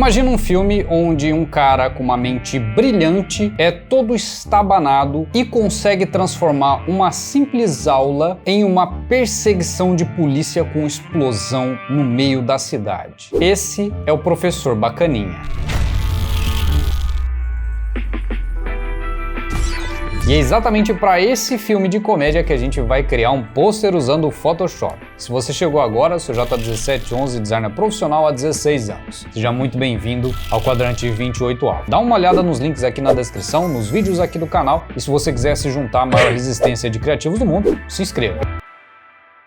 Imagina um filme onde um cara com uma mente brilhante é todo estabanado e consegue transformar uma simples aula em uma perseguição de polícia com explosão no meio da cidade. Esse é o Professor Bacaninha. E é exatamente para esse filme de comédia que a gente vai criar um pôster usando o Photoshop. Se você chegou agora, seu J1711, designer profissional há 16 anos. Seja muito bem-vindo ao Quadrante 28 Alpha. Dá uma olhada nos links aqui na descrição, nos vídeos aqui do canal, e se você quiser se juntar à maior resistência de criativos do mundo, se inscreva.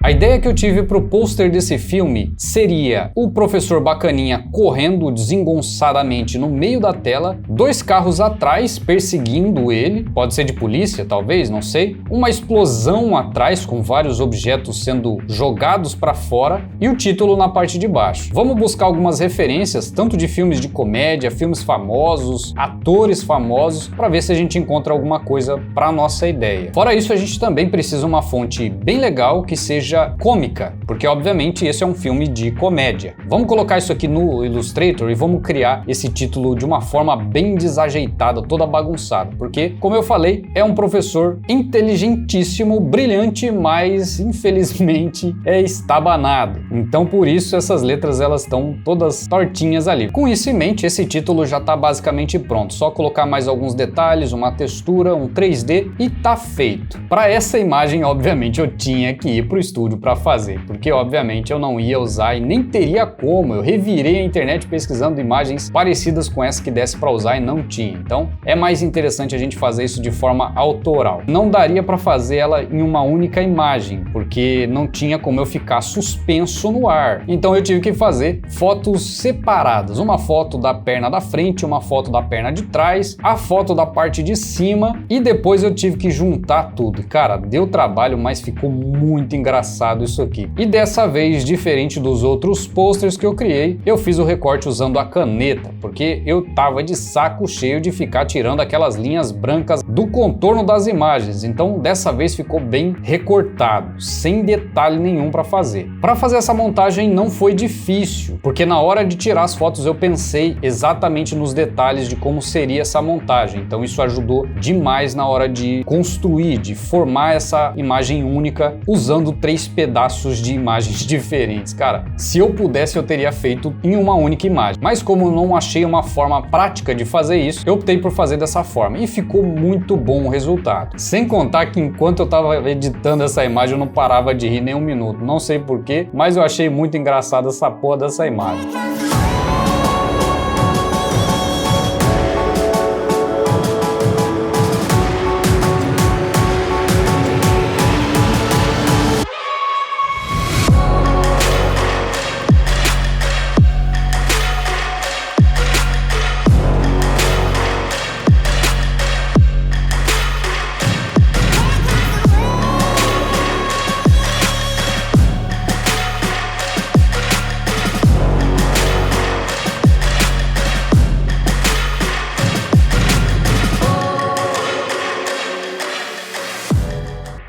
A ideia que eu tive para o pôster desse filme seria o Professor Bacaninha correndo desengonçadamente no meio da tela, dois carros atrás perseguindo ele, pode ser de polícia, talvez, não sei, uma explosão atrás com vários objetos sendo jogados para fora e o título na parte de baixo. Vamos buscar algumas referências, tanto de filmes de comédia, filmes famosos, atores famosos, para ver se a gente encontra alguma coisa para nossa ideia. Fora isso, a gente também precisa de uma fonte bem legal que seja cômica, porque obviamente esse é um filme de comédia. Vamos colocar isso aqui no Illustrator e vamos criar esse título de uma forma bem desajeitada, toda bagunçada, porque, como eu falei, é um professor inteligentíssimo, brilhante, mas infelizmente é estabanado. Então por isso essas letras elas estão todas tortinhas ali. Com isso em mente, esse título já está basicamente pronto, só colocar mais alguns detalhes, uma textura, um 3D e tá feito. Para essa imagem, obviamente, eu tinha que ir para o estúdio para fazer, porque obviamente eu não ia usar e nem teria como. Eu revirei a internet pesquisando imagens parecidas com essa que desse para usar e não tinha. Então é mais interessante a gente fazer isso de forma autoral. Não daria para fazer ela em uma única imagem, porque não tinha como eu ficar suspenso no ar. Então eu tive que fazer fotos separadas, uma foto da perna da frente, uma foto da perna de trás, a foto da parte de cima e depois eu tive que juntar tudo. E, cara, deu trabalho, mas ficou muito engraçado isso aqui. E dessa vez, diferente dos outros posters que eu criei, eu fiz o recorte usando a caneta, porque eu tava de saco cheio de ficar tirando aquelas linhas brancas do contorno das imagens. Então dessa vez ficou bem recortado, sem detalhe nenhum para fazer. Para fazer essa montagem não foi difícil, porque na hora de tirar as fotos eu pensei exatamente nos detalhes de como seria essa montagem. Então isso ajudou demais na hora de construir, de formar essa imagem única usando 3 pedaços de imagens diferentes. Cara, se eu pudesse eu teria feito em uma única imagem, mas como eu não achei uma forma prática de fazer isso, eu optei por fazer dessa forma e ficou muito bom o resultado. Sem contar que enquanto eu tava editando essa imagem eu não parava de rir nem um minuto, não sei porquê, mas eu achei muito engraçada essa porra dessa imagem.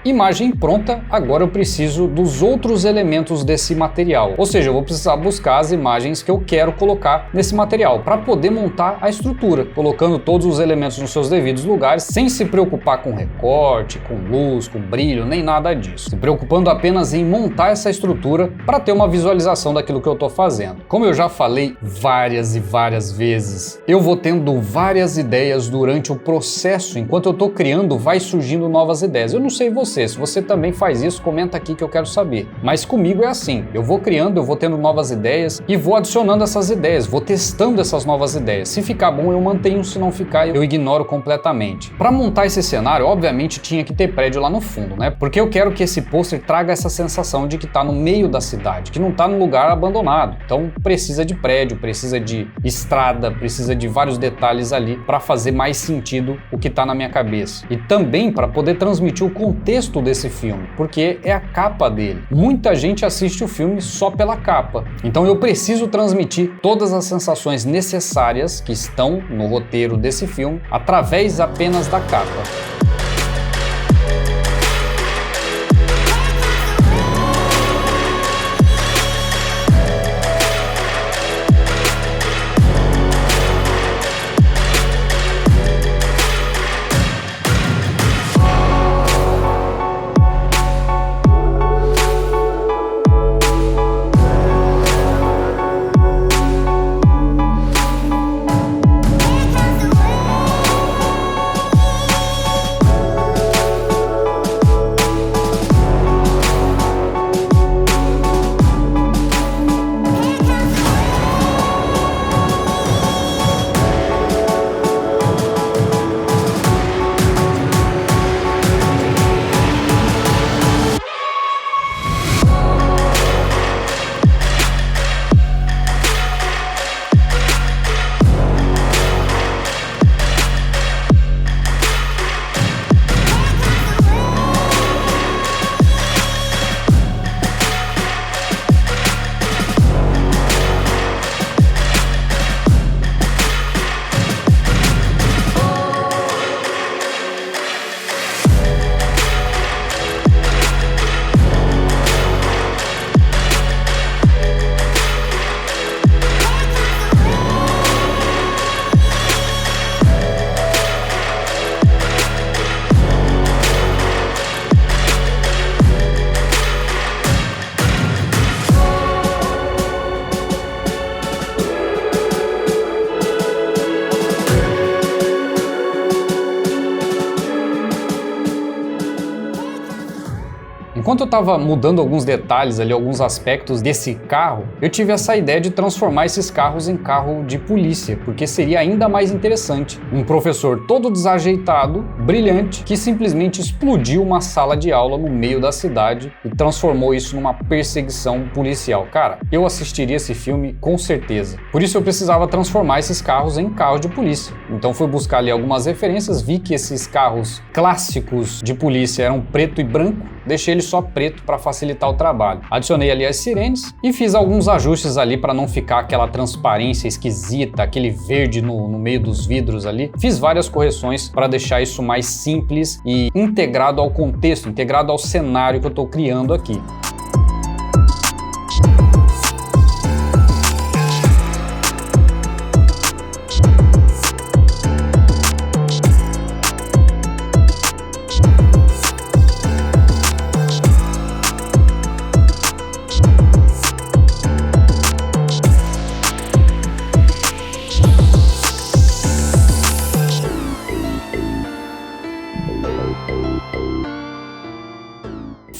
Imagem pronta, agora eu preciso dos outros elementos desse material, ou seja, eu vou precisar buscar as imagens que eu quero colocar nesse material para poder montar a estrutura, colocando todos os elementos nos seus devidos lugares, sem se preocupar com recorte, com luz, com brilho, nem nada disso, se preocupando apenas em montar essa estrutura para ter uma visualização daquilo que eu estou fazendo. Como eu já falei várias e várias vezes, eu vou tendo várias ideias durante o processo, enquanto eu estou criando, vai surgindo novas ideias. Eu não sei você, se você também faz isso, comenta aqui que eu quero saber. Mas comigo é assim, eu vou criando, eu vou tendo novas ideias e vou adicionando essas ideias, vou testando essas novas ideias. Se ficar bom eu mantenho, se não ficar eu ignoro completamente. Para montar esse cenário, obviamente tinha que ter prédio lá no fundo, né? Porque eu quero que esse pôster traga essa sensação de que tá no meio da cidade, que não tá num lugar abandonado. Então precisa de prédio, precisa de estrada, precisa de vários detalhes ali para fazer mais sentido o que tá na minha cabeça. E também para poder transmitir o contexto desse filme, porque é a capa dele. Muita gente assiste o filme só pela capa. Então eu preciso transmitir todas as sensações necessárias que estão no roteiro desse filme através apenas da capa. Enquanto eu estava mudando alguns detalhes ali, alguns aspectos desse carro, eu tive essa ideia de transformar esses carros em carro de polícia, porque seria ainda mais interessante. Um professor todo desajeitado, brilhante, que simplesmente explodiu uma sala de aula no meio da cidade e transformou isso numa perseguição policial. Cara, eu assistiria esse filme com certeza. Por isso eu precisava transformar esses carros em carros de polícia. Então fui buscar ali algumas referências, vi que esses carros clássicos de polícia eram preto e branco, deixei ele só preto para facilitar o trabalho. Adicionei ali as sirenes e fiz alguns ajustes ali para não ficar aquela transparência esquisita, aquele verde no meio dos vidros ali. Fiz várias correções para deixar isso mais simples e integrado ao contexto, integrado ao cenário que eu estou criando aqui.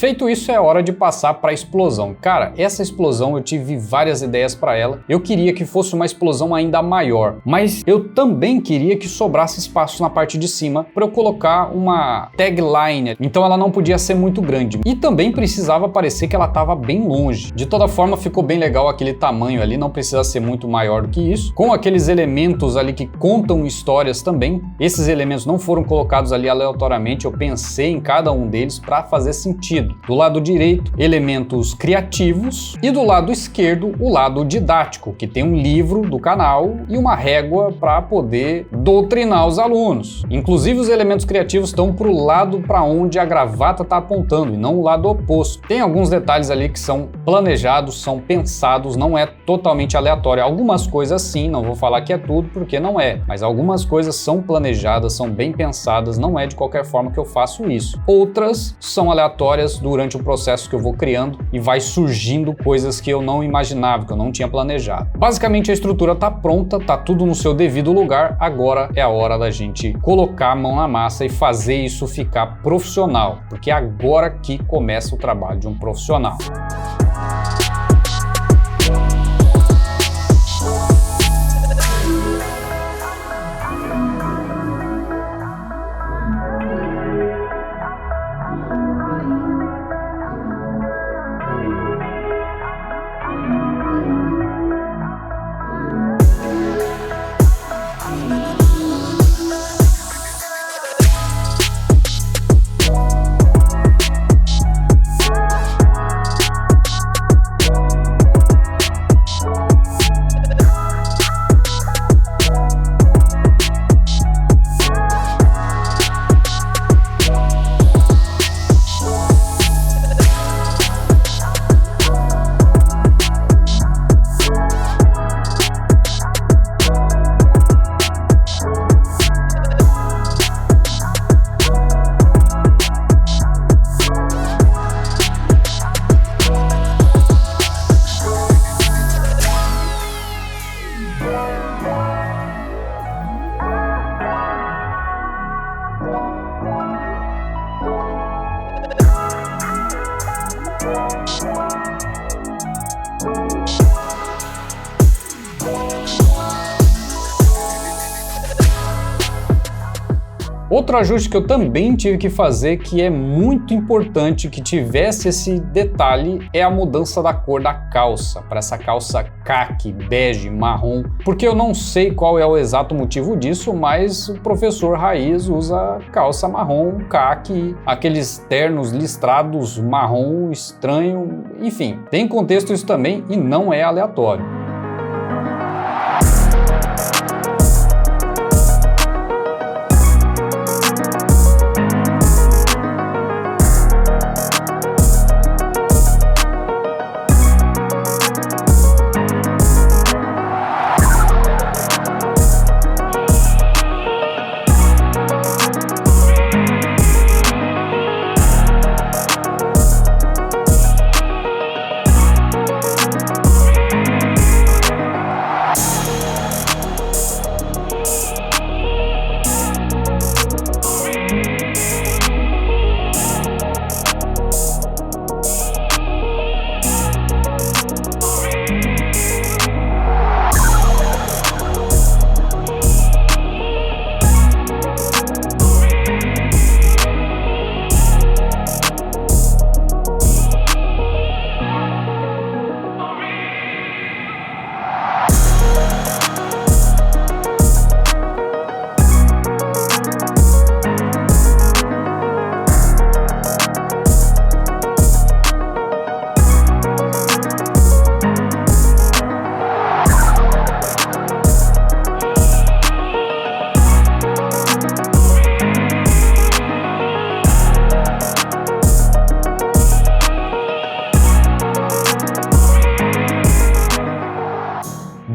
Feito isso, é hora de passar para a explosão. Cara, essa explosão eu tive várias ideias para ela. Eu queria que fosse uma explosão ainda maior, mas eu também queria que sobrasse espaço na parte de cima para eu colocar uma tagline. Então ela não podia ser muito grande. E também precisava parecer que ela estava bem longe. De toda forma, ficou bem legal aquele tamanho ali, não precisa ser muito maior do que isso. Com aqueles elementos ali que contam histórias também. Esses elementos não foram colocados ali aleatoriamente, eu pensei em cada um deles para fazer sentido. Do lado direito, elementos criativos e do lado esquerdo, o lado didático, que tem um livro do canal e uma régua para poder doutrinar os alunos. Inclusive, os elementos criativos estão para o lado para onde a gravata está apontando e não o lado oposto. Tem alguns detalhes ali que são planejados, são pensados, não é totalmente aleatório. Algumas coisas sim, não vou falar que é tudo porque não é, mas algumas coisas são planejadas, são bem pensadas, não é de qualquer forma que eu faço isso. Outras são aleatórias durante o processo que eu vou criando e vai surgindo coisas que eu não imaginava, que eu não tinha planejado. Basicamente a estrutura tá pronta, tá tudo no seu devido lugar, agora é a hora da gente colocar a mão na massa e fazer isso ficar profissional, porque é agora que começa o trabalho de um profissional. Outro ajuste que eu também tive que fazer, que é muito importante que tivesse esse detalhe, é a mudança da cor da calça, para essa calça caqui, bege, marrom, porque eu não sei qual é o exato motivo disso, mas o professor raiz usa calça marrom, caqui, aqueles ternos listrados marrom, estranho, enfim, tem contexto isso também e não é aleatório.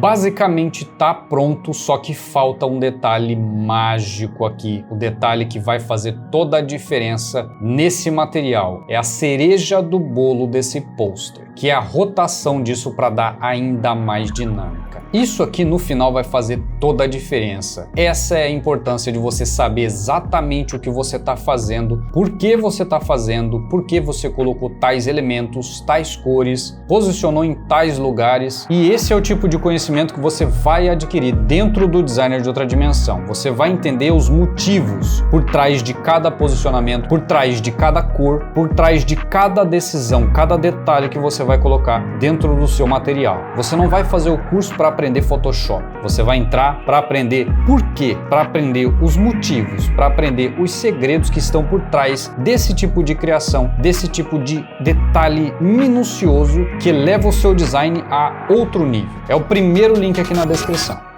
basicamente tá pronto, só que falta um detalhe mágico aqui, o detalhe que vai fazer toda a diferença nesse material. É a cereja do bolo desse pôster, que é a rotação disso para dar ainda mais dinâmica. Isso aqui no final vai fazer toda a diferença. Essa é a importância de você saber exatamente o que você está fazendo, por que você está fazendo, por que você colocou tais elementos, tais cores, posicionou em tais lugares. E esse é o tipo de conhecimento que você vai adquirir dentro do designer de outra dimensão. Você vai entender os motivos por trás de cada posicionamento, por trás de cada cor, por trás de cada decisão, cada detalhe que você vai colocar dentro do seu material. Você não vai fazer o curso para aprender Photoshop. Você vai entrar para aprender por quê, para aprender os motivos, para aprender os segredos que estão por trás desse tipo de criação, desse tipo de detalhe minucioso que leva o seu design a outro nível. É o primeiro link aqui na descrição.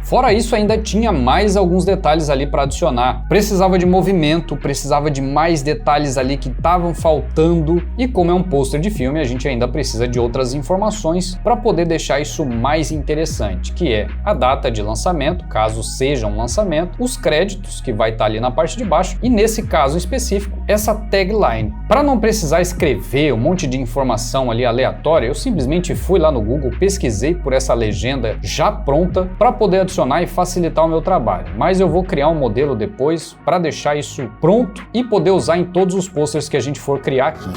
Fora isso, ainda tinha mais alguns detalhes ali para adicionar. Precisava de movimento, precisava de mais detalhes ali que estavam faltando. E como é um pôster de filme, a gente ainda precisa de outras informações para poder deixar isso mais interessante, que é a data de lançamento, caso seja um lançamento, os créditos, que vai estar ali na parte de baixo, e nesse caso específico, essa tagline. Para não precisar escrever um monte de informação ali aleatória, eu simplesmente fui lá no Google, pesquisei por essa legenda já pronta para poder adicionar e facilitar o meu trabalho, mas eu vou criar um modelo depois para deixar isso pronto e poder usar em todos os posters que a gente for criar aqui.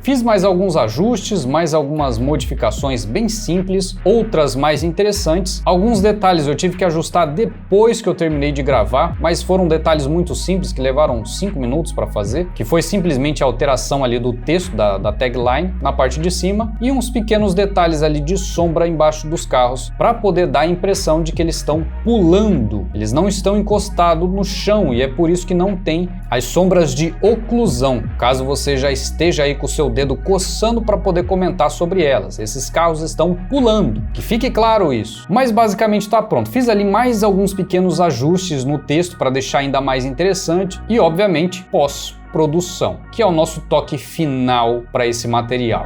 Fiz mais alguns ajustes, mais algumas modificações bem simples, outras mais interessantes. Alguns detalhes eu tive que ajustar depois que eu terminei de gravar, mas foram detalhes muito simples que levaram 5 minutos para fazer, que foi simplesmente a alteração ali do texto da tagline na parte de cima e uns pequenos detalhes ali de sombra embaixo dos carros para poder dar a impressão de que eles estão pulando, eles não estão encostados no chão, e é por isso que não tem as sombras de oclusão, caso você já esteja aí com o seu dedo coçando para poder comentar sobre elas. Esses carros estão pulando, que fique claro isso. Mas basicamente está pronto. Fiz ali mais alguns pequenos ajustes no texto para deixar ainda mais interessante e, obviamente, pós-produção, que é o nosso toque final para esse material.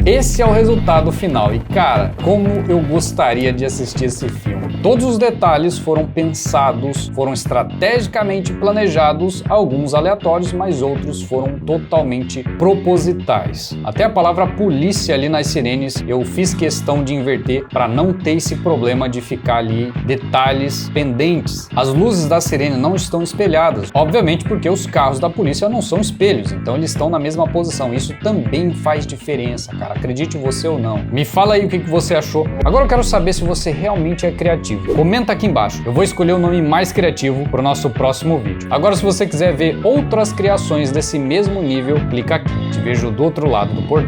Esse é o resultado final e, cara, como eu gostaria de assistir esse filme. Todos os detalhes foram pensados, foram estrategicamente planejados, alguns aleatórios, mas outros foram totalmente propositais. Até a palavra polícia ali nas sirenes eu fiz questão de inverter para não ter esse problema de ficar ali detalhes pendentes. As luzes da sirene não estão espelhadas, obviamente porque os carros da polícia não são espelhos, então eles estão na mesma posição. Isso também faz diferença, cara. Acredite você ou não. Me fala aí o que você achou. Agora eu quero saber se você realmente é criativo. Comenta aqui embaixo. Eu vou escolher o nome mais criativo para o nosso próximo vídeo. Agora, se você quiser ver outras criações desse mesmo nível, clica aqui. Te vejo do outro lado do portal.